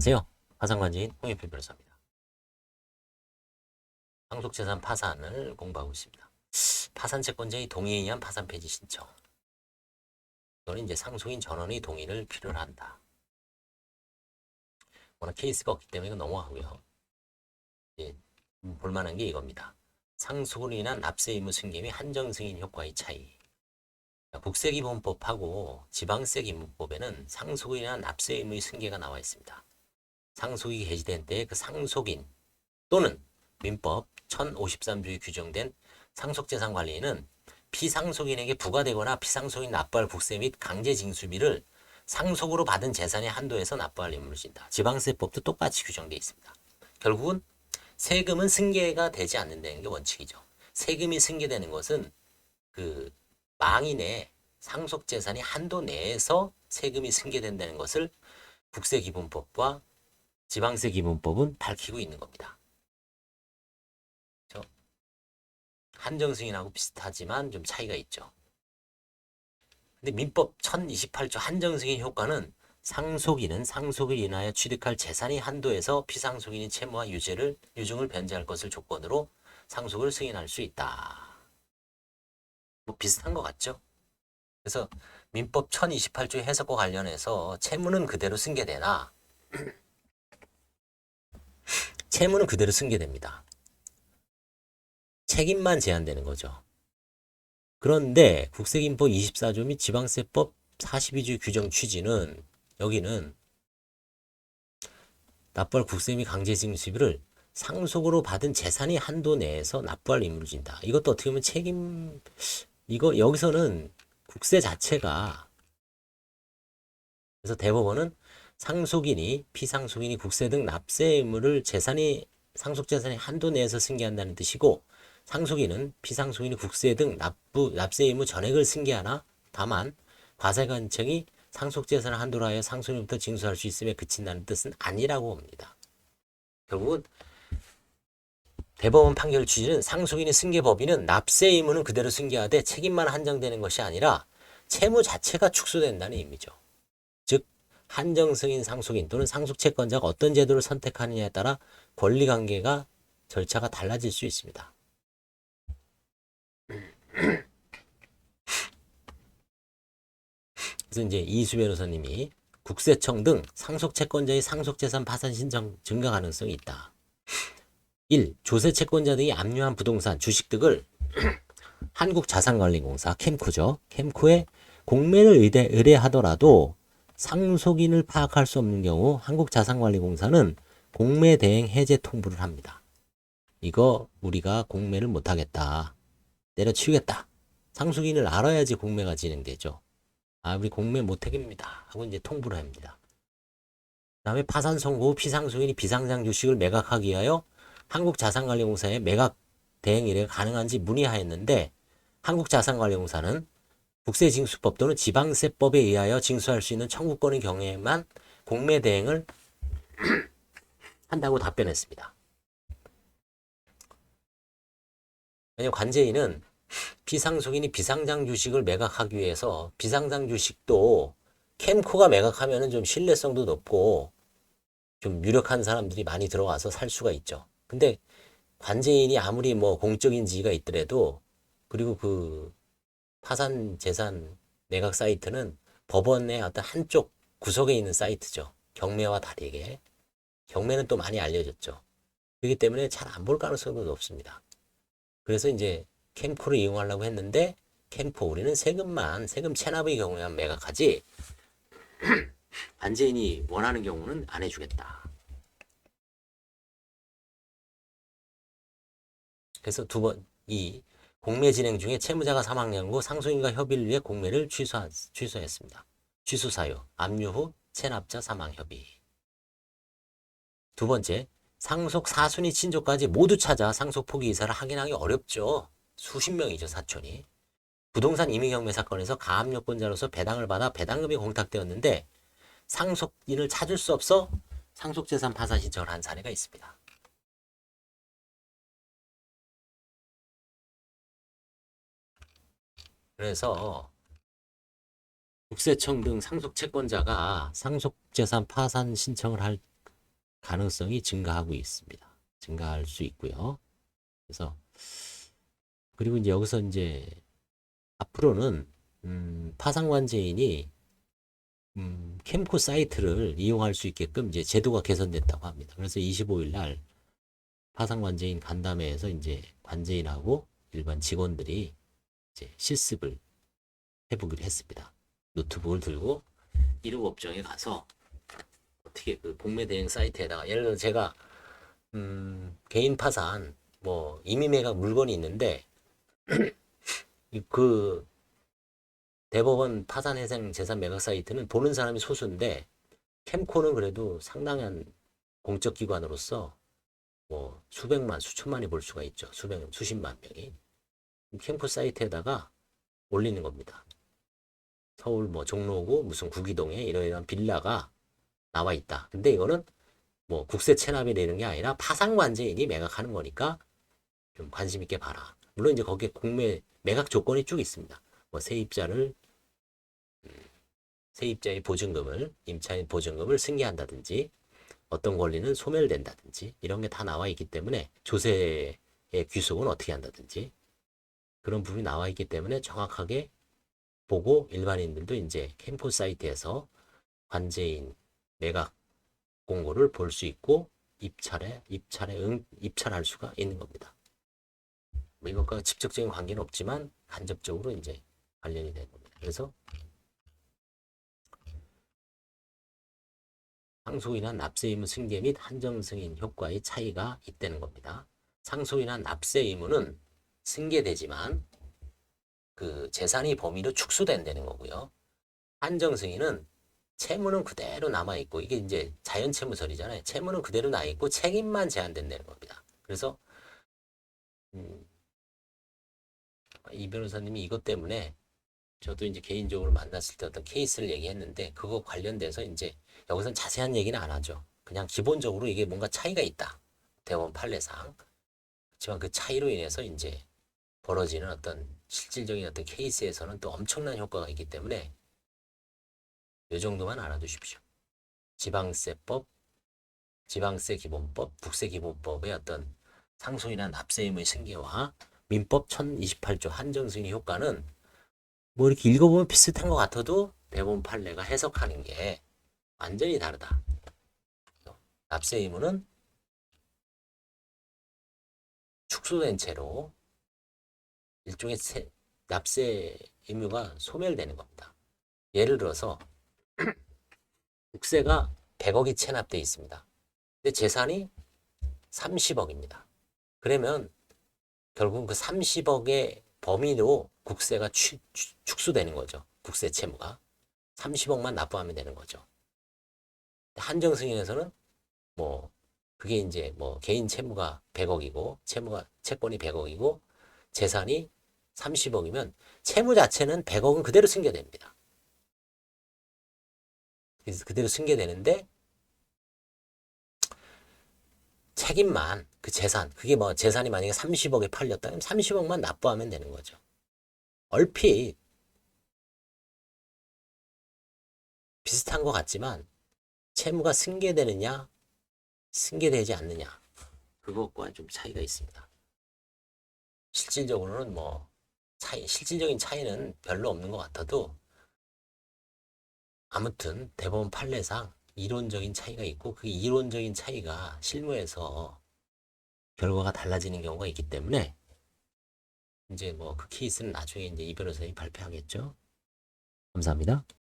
안녕하세요. 파산관제인 홍익표 변호사입니다. 상속재산 파산을 공부하고 있습니다. 파산채권자의 동의에 의한 파산 폐지 신청. 이거는 이제 상속인 전원의 동의를 필요로 한다. 워낙 케이스가 없기 때문에 이거 넘어가고요. 이제 볼만한 게 이겁니다. 상속으로 인한 납세 의무 승계 및 한정 승인 효과의 차이. 국세기본법하고 지방세기본법에는 상속으로 인한 납세 의무의 승계가 나와 있습니다. 상속이 개시된 때에 그 상속인 또는 민법 1053조에 규정된 상속재산관리인은 피상속인에게 부과되거나 피상속인 납부할 국세 및 강제징수비를 상속으로 받은 재산의 한도에서 납부할 의무를 진다. 지방세법도 똑같이 규정되어 있습니다. 결국은 세금은 승계가 되지 않는다는 게 원칙이죠. 세금이 승계되는 것은 그 망인의 상속재산이 한도 내에서 세금이 승계된다는 것을 국세기본법과 지방세기본법은 밝히고 있는 겁니다. 한정승인하고 비슷하지만 좀 차이가 있죠. 근데 민법 1028조 한정승인 효과는 상속인은 상속을 인하여 취득할 재산의 한도에서 피상속인의 채무와 유증을 변제할 것을 조건으로 상속을 승인할 수 있다. 뭐 비슷한 것 같죠? 그래서 민법 1028조 해석과 관련해서 채무는 그대로 승계되나 채무는 그대로 승계됩니다. 책임만 제한되는 거죠. 그런데 국세기본법 24조 및 지방세법 42조 규정 취지는 여기는 납부할 국세 및 강제징수비를 상속으로 받은 재산의 한도 내에서 납부할 의무를 진다. 이것도 어떻게 보면 이거 여기서는 국세 자체가 그래서 대법원은 상속인이 피상속인이 국세 등 납세 의무를 상속재산의 한도 내에서 승계한다는 뜻이고 상속인은 피상속인이 국세 등 납세 의무 전액을 승계하나 다만 과세관청이 상속재산을 한도로 하여 상속인부터 징수할 수 있음에 그친다는 뜻은 아니라고 봅니다. 결국은 대법원 판결 취지는 상속인의 승계법인은 납세 의무는 그대로 승계하되 책임만 한정되는 것이 아니라 채무 자체가 축소된다는 의미죠. 즉 한정승인 상속인 또는 상속채권자가 어떤 제도를 선택하느냐에 따라 권리관계가 절차가 달라질 수 있습니다. 그래서 이제 이수 변호사님이 국세청 등 상속채권자의 상속재산 파산 신청 증가 가능성이 있다. 1. 조세채권자 등이 압류한 부동산, 주식 등을 한국자산관리공사, 캠코죠. 캠코에 공매를 의뢰하더라도 상속인을 파악할 수 없는 경우 한국자산관리공사는 공매대행 해제 통보를 합니다. 이거 우리가 공매를 못하겠다. 내려치우겠다. 상속인을 알아야지 공매가 진행되죠. 우리 공매 못하겠습니다. 하고 이제 통보를 합니다. 그 다음에 파산 선고 후 피상속인이 비상장 주식을 매각하기 위하여 한국자산관리공사에 매각 대행 의뢰가 가능한지 문의하였는데 한국자산관리공사는 국세징수법 또는 지방세법에 의하여 징수할 수 있는 청구권의 경우에만 공매 대행을 한다고 답변했습니다. 왜냐하면 관제인은 피상속인이 비상장 주식을 매각하기 위해서 비상장 주식도 캠코가 매각하면 좀 신뢰성도 높고 좀 유력한 사람들이 많이 들어와서 살 수가 있죠. 근데 관제인이 아무리 뭐 공적인 지위가 있더라도 그리고 그 파산 재산 매각 사이트는 법원의 어떤 한쪽 구석에 있는 사이트죠. 경매와 다르게. 경매는 또 많이 알려졌죠. 그렇기 때문에 잘 안 볼 가능성도 높습니다. 그래서 이제 캠코를 이용하려고 했는데 캠코 우리는 세금 체납의 경우에만 매각하지 관제인이 원하는 경우는 안 해주겠다. 그래서 이 공매 진행 중에 채무자가 사망한 후 상속인과 협의를 위해 공매를 취소했습니다. 취소 사유, 압류 후 체납자 사망 협의. 두 번째, 상속 사순위 친족까지 모두 찾아 상속 포기 이사를 확인하기 어렵죠. 수십 명이죠, 사촌이. 부동산 임의경매 사건에서 가압요건자로서 배당을 받아 배당금이 공탁되었는데 상속인을 찾을 수 없어 상속재산 파산 신청을 한 사례가 있습니다. 그래서 국세청 등 상속채권자가 상속재산 파산 신청을 할 가능성이 증가하고 있습니다. 증가할 수 있고요. 그래서 그리고 이제 여기서 이제 앞으로는 파상관제인이 캠코 사이트를 이용할 수 있게끔 이제 제도가 개선됐다고 합니다. 그래서 25일 날 파상관제인 간담회에서 이제 관제인하고 일반 직원들이 이제 실습을 해보기로 했습니다. 노트북을 들고 일호업종에 가서 어떻게 그 공매 대행 사이트에다가 예를 들어 제가 개인 파산 뭐 임의 매각 물건이 있는데 그 대법원 파산회생 재산 매각 사이트는 보는 사람이 소수인데 캠코는 그래도 상당한 공적 기관으로서 뭐 수백만 수천만이 볼 수가 있죠. 수십만 명이 캠코 사이트에다가 올리는 겁니다. 서울 뭐 종로구 무슨 구기동에 이런 빌라가 나와 있다. 근데 이거는 뭐 국세 체납이 되는 게 아니라 파상관제인이 매각하는 거니까 좀 관심 있게 봐라. 물론 이제 거기에 공매 매각 조건이 쭉 있습니다. 뭐 세입자의 보증금을 임차인 보증금을 승계한다든지 어떤 권리는 소멸된다든지 이런 게 다 나와 있기 때문에 조세의 귀속은 어떻게 한다든지 그런 부분이 나와 있기 때문에 정확하게 보고 일반인들도 이제 캠프 사이트에서 관제인 매각 공고를 볼 수 있고 입찰할 수가 있는 겁니다. 뭐 이것과 직접적인 관계는 없지만 간접적으로 이제 관련이 되는 겁니다. 그래서 상속인한 납세 의무 승계 및 한정 승인 효과의 차이가 있다는 겁니다. 상속인한 납세 의무는 승계되지만 그 재산이 범위로 축소된다는 거고요. 한정 승인은 채무는 그대로 남아 있고 이게 이제 자연 채무설이잖아요. 채무는 그대로 남아 있고 책임만 제한된다는 겁니다. 그래서 이 변호사님이 이것 때문에 저도 이제 개인적으로 만났을 때 어떤 케이스를 얘기했는데 그거 관련돼서 이제 여기서는 자세한 얘기는 안 하죠. 그냥 기본적으로 이게 뭔가 차이가 있다. 대법원 판례상. 그렇지만 그 차이로 인해서 이제 벌어지는 어떤 실질적인 어떤 케이스에서는 또 엄청난 효과가 있기 때문에 이 정도만 알아두십시오. 지방세법, 지방세기본법, 국세기본법의 어떤 상속이나 납세의무의 승계와 민법 1028조 한정승인 효과는 뭐 이렇게 읽어보면 비슷한 것 같아도 대법원 판례가 해석하는 게 완전히 다르다. 납세 의무는 축소된 채로 일종의 납세 의무가 소멸되는 겁니다. 예를 들어서 국세가 100억이 체납되어 있습니다. 근데 재산이 30억입니다. 그러면 결국 그 30억의 범위로 국세가 축소되는 거죠. 국세 채무가. 30억만 납부하면 되는 거죠. 한정 승인에서는 뭐 그게 이제 뭐 개인 채무가 100억이고 채권이 100억이고 재산이 30억이면 채무 자체는 100억은 그대로 승계됩니다. 그래서 그대로 승계되는데 책임만 그 재산 그게 뭐 재산이 만약에 30억에 팔렸다면 30억만 납부하면 되는 거죠. 얼핏 비슷한 것 같지만 채무가 승계되느냐 승계되지 않느냐 그것과 좀 차이가 있습니다. 실질적으로는 뭐 실질적인 차이는 별로 없는 것 같아도 아무튼 대법원 판례상 이론적인 차이가 있고 그 이론적인 차이가 실무에서 결과가 달라지는 경우가 있기 때문에 이제 뭐 그 케이스는 나중에 이제 이 변호사님이 발표하겠죠. 감사합니다.